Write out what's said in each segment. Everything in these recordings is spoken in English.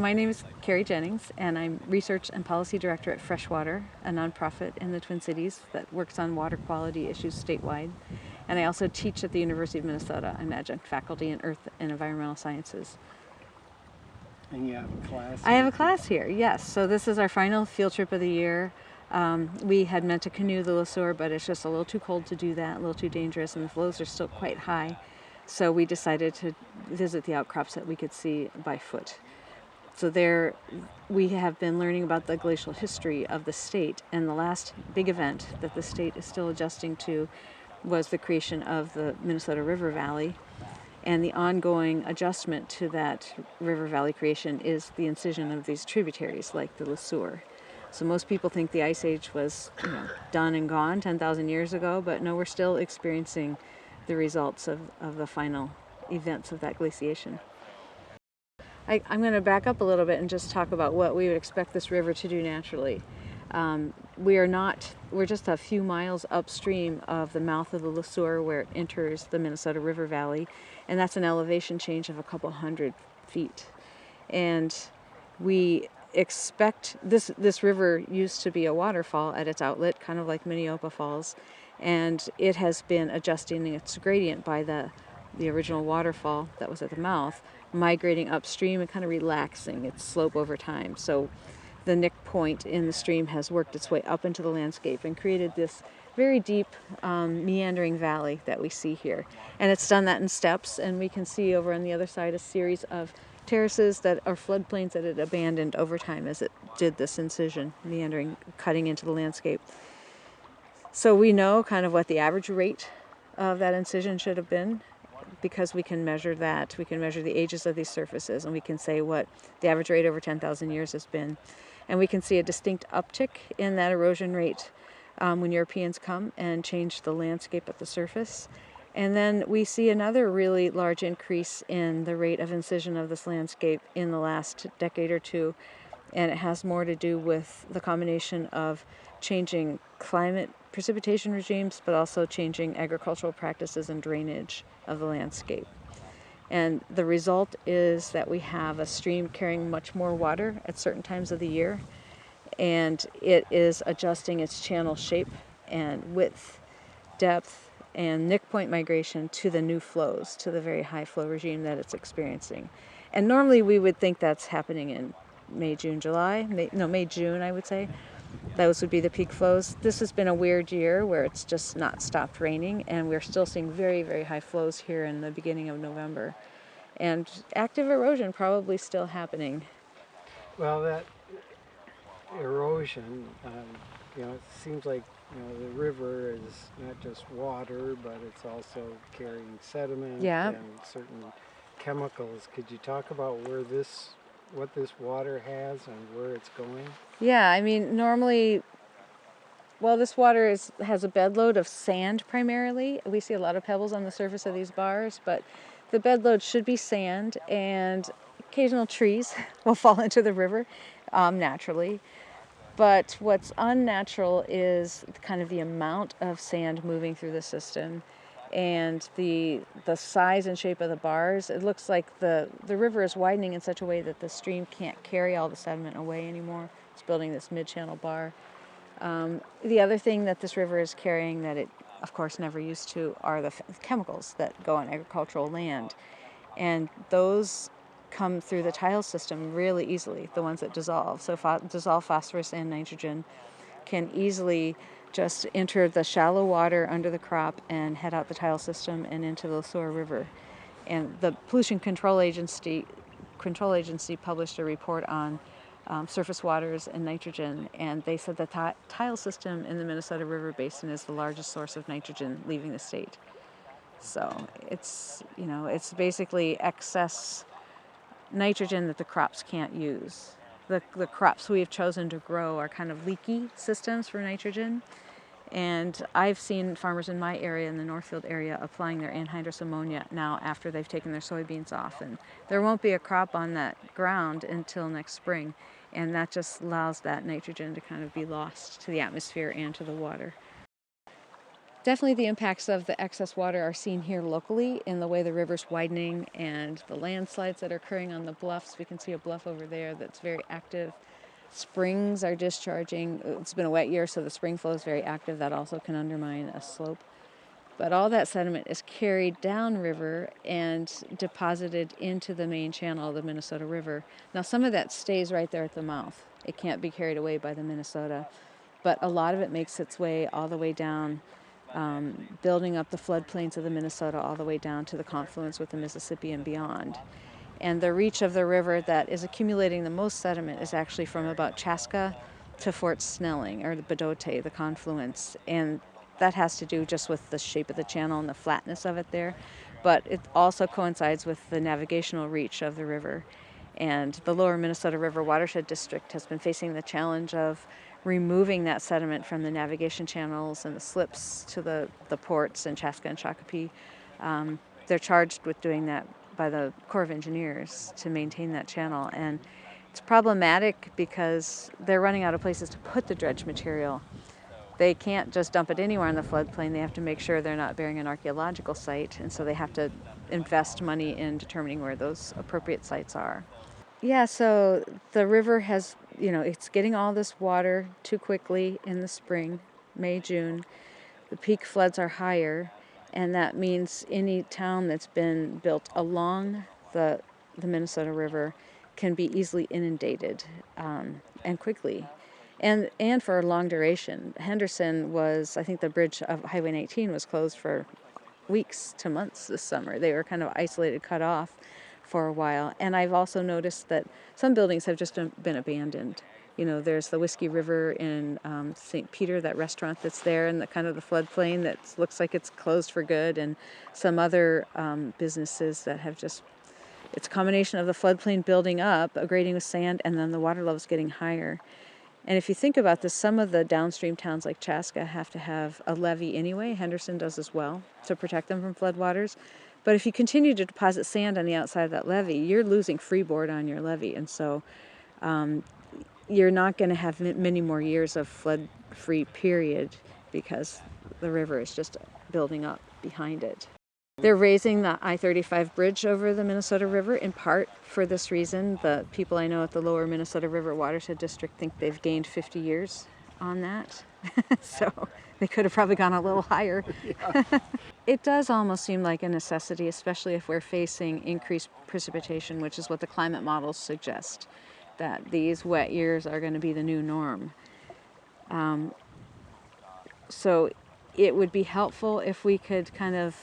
My name is Carrie Jennings, and I'm Research and Policy Director at Freshwater, a nonprofit in the Twin Cities that works on water quality issues statewide. And I also teach at the University of Minnesota. I'm adjunct faculty in Earth and Environmental Sciences. And you have a class? I have a class here, yes. So this is our final field trip of the year. We had meant to canoe the LeSueur, but it's just a little too cold to do that, a little too dangerous, and the flows are still quite high. So we decided to visit the outcrops that we could see by foot. So there we have been learning about the glacial history of the state, and the last big event that the state is still adjusting to was the creation of the Minnesota River Valley. And the ongoing adjustment to that river valley creation is the incision of these tributaries like the LeSueur. So most people think the Ice Age was done and gone 10,000 years ago, but no, we're still experiencing the results of the final events of that glaciation. I'm going to back up a little bit and just talk about what we would expect this river to do naturally. We're just a few miles upstream of the mouth of the LeSueur where it enters the Minnesota River Valley, and that's an elevation change of a couple hundred feet. And we expect this river used to be a waterfall at its outlet, kind of like Minneopa Falls, and it has been adjusting its gradient by the original waterfall that was at the mouth, migrating upstream and kind of relaxing its slope over time. So the nick point in the stream has worked its way up into the landscape and created this very deep meandering valley that we see here. And it's done that in steps, and we can see over on the other side a series of terraces that are floodplains that it abandoned over time as it did this incision, meandering, cutting into the landscape. So we know kind of what the average rate of that incision should have been, because we can measure that. We can measure the ages of these surfaces, and we can say what the average rate over 10,000 years has been. And we can see a distinct uptick in that erosion rate when Europeans come and change the landscape at the surface. And then we see another really large increase in the rate of incision of this landscape in the last decade or two. And it has more to do with the combination of changing climate precipitation regimes, but also changing agricultural practices and drainage of the landscape. And the result is that we have a stream carrying much more water at certain times of the year, and it is adjusting its channel shape and width, depth, and nick point migration to the new flows, to the very high flow regime that it's experiencing. And normally we would think that's happening in May, June, I would say. Those would be the peak flows. This has been a weird year where it's just not stopped raining, and we're still seeing very, very high flows here in the beginning of November. And active erosion probably still happening. Well, that erosion, it seems like the river is not just water, but it's also carrying sediment and certain chemicals. Could you talk about what this water has and where it's going? Yeah, I mean, normally, this water has a bed load of sand primarily. We see a lot of pebbles on the surface of these bars, but the bed load should be sand, and occasional trees will fall into the river naturally. But what's unnatural is kind of the amount of sand moving through the system and the size and shape of the bars. It looks like the river is widening in such a way that the stream can't carry all the sediment away anymore. It's building this mid-channel bar. The other thing that this river is carrying that it, of course, never used to are the chemicals that go on agricultural land. And those come through the tile system really easily, the ones that dissolve. So dissolve phosphorus and nitrogen can easily just enter the shallow water under the crop and head out the tile system and into the LeSueur River. And the Pollution Control Agency published a report on surface waters and nitrogen, and they said the tile system in the Minnesota River Basin is the largest source of nitrogen leaving the state. So it's basically excess nitrogen that the crops can't use. The crops we have chosen to grow are kind of leaky systems for nitrogen. And I've seen farmers in my area, in the Northfield area, applying their anhydrous ammonia now after they've taken their soybeans off. And there won't be a crop on that ground until next spring. And that just allows that nitrogen to kind of be lost to the atmosphere and to the water. Definitely the impacts of the excess water are seen here locally in the way the river's widening and the landslides that are occurring on the bluffs. We can see a bluff over there that's very active. Springs are discharging. It's been a wet year, so the spring flow is very active. That also can undermine a slope. But all that sediment is carried downriver and deposited into the main channel of the Minnesota River. Now, some of that stays right there at the mouth. It can't be carried away by the Minnesota, but a lot of it makes its way all the way down, building up the floodplains of the Minnesota all the way down to the confluence with the Mississippi and beyond. And the reach of the river that is accumulating the most sediment is actually from about Chaska to Fort Snelling, or the Bedote, the confluence. And that has to do just with the shape of the channel and the flatness of it there. But it also coincides with the navigational reach of the river. And the Lower Minnesota River Watershed District has been facing the challenge of removing that sediment from the navigation channels and the slips to the ports in Chaska and Shakopee. They're charged with doing that by the Corps of Engineers to maintain that channel. And it's problematic because they're running out of places to put the dredge material. They can't just dump it anywhere in the floodplain. They have to make sure they're not bearing an archaeological site, and so they have to invest money in determining where those appropriate sites are. Yeah, so the river has, it's getting all this water too quickly in the spring, May, June. The peak floods are higher, and that means any town that's been built along the Minnesota River can be easily inundated, and quickly. And for a long duration. Henderson was, I think the bridge of Highway 19 was closed for weeks to months this summer. They were kind of isolated, cut off for a while. And I've also noticed that some buildings have just been abandoned. There's the Whiskey River in St. Peter, that restaurant that's there in the kind of the floodplain that looks like it's closed for good, and some other businesses that have just, it's a combination of the floodplain building up, grading with sand, and then the water levels getting higher. And if you think about this, some of the downstream towns like Chaska have to have a levee anyway. Henderson does as well, to protect them from floodwaters. But if you continue to deposit sand on the outside of that levee, you're losing freeboard on your levee. And so you're not going to have many more years of flood-free period because the river is just building up behind it. They're raising the I-35 bridge over the Minnesota River in part for this reason. The people I know at the Lower Minnesota River Watershed District think they've gained 50 years on that. So they could have probably gone a little higher. Yeah. It does almost seem like a necessity, especially if we're facing increased precipitation, which is what the climate models suggest, that these wet years are going to be the new norm. So it would be helpful if we could kind of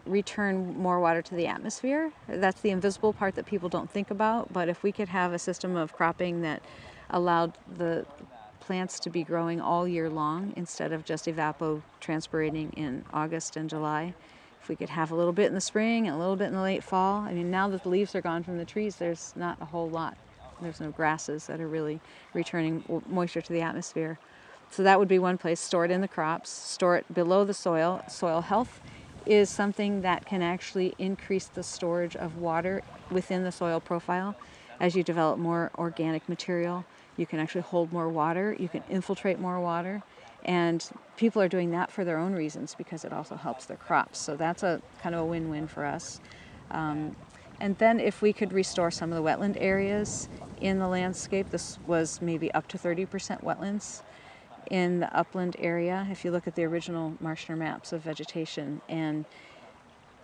return more water to the atmosphere. That's the invisible part that people don't think about, but if we could have a system of cropping that allowed the plants to be growing all year long instead of just evapotranspirating in August and July, if we could have a little bit in the spring and a little bit in the late fall. I mean, now that the leaves are gone from the trees, there's not a whole lot. There's no grasses that are really returning moisture to the atmosphere. So that would be one place. Store it in the crops, store it below the soil. Soil health is something that can actually increase the storage of water within the soil profile. As you develop more organic material, you can actually hold more water, you can infiltrate more water, and people are doing that for their own reasons because it also helps their crops. So that's a kind of a win-win for us. And then if we could restore some of the wetland areas in the landscape, this was maybe up to 30% wetlands in the upland area, if you look at the original Marshner maps of vegetation. And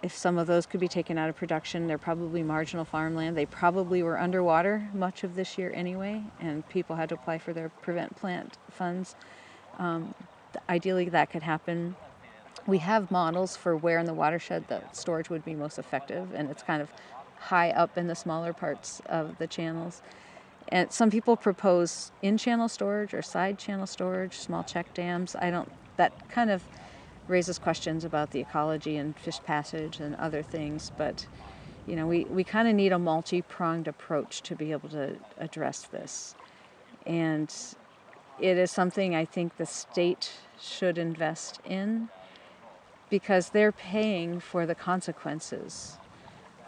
if some of those could be taken out of production, they're probably marginal farmland. They probably were underwater much of this year anyway, and people had to apply for their prevent plant funds. Ideally, that could happen. We have models for where in the watershed the storage would be most effective, and it's kind of high up in the smaller parts of the channels. And some people propose in-channel storage or side-channel storage, small check dams. That kind of raises questions about the ecology and fish passage and other things, but we kind of need a multi-pronged approach to be able to address this. And it is something I think the state should invest in because they're paying for the consequences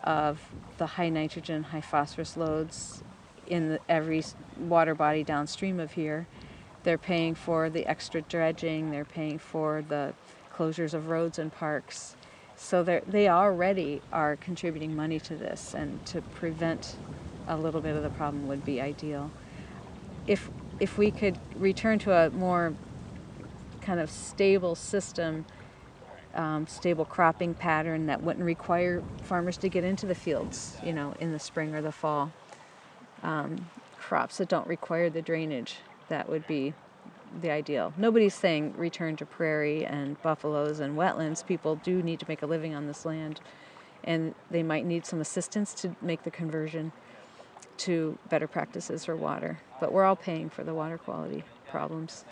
of the high nitrogen, high phosphorus loads in every water body downstream of here. They're paying for the extra dredging, they're paying for the closures of roads and parks. So they already are contributing money to this, and to prevent a little bit of the problem would be ideal. If we could return to a more kind of stable system, stable cropping pattern that wouldn't require farmers to get into the fields, in the spring or the fall, crops that don't require the drainage, that would be the ideal. Nobody's saying return to prairie and buffaloes and wetlands. People do need to make a living on this land, and they might need some assistance to make the conversion to better practices for water. But we're all paying for the water quality problems.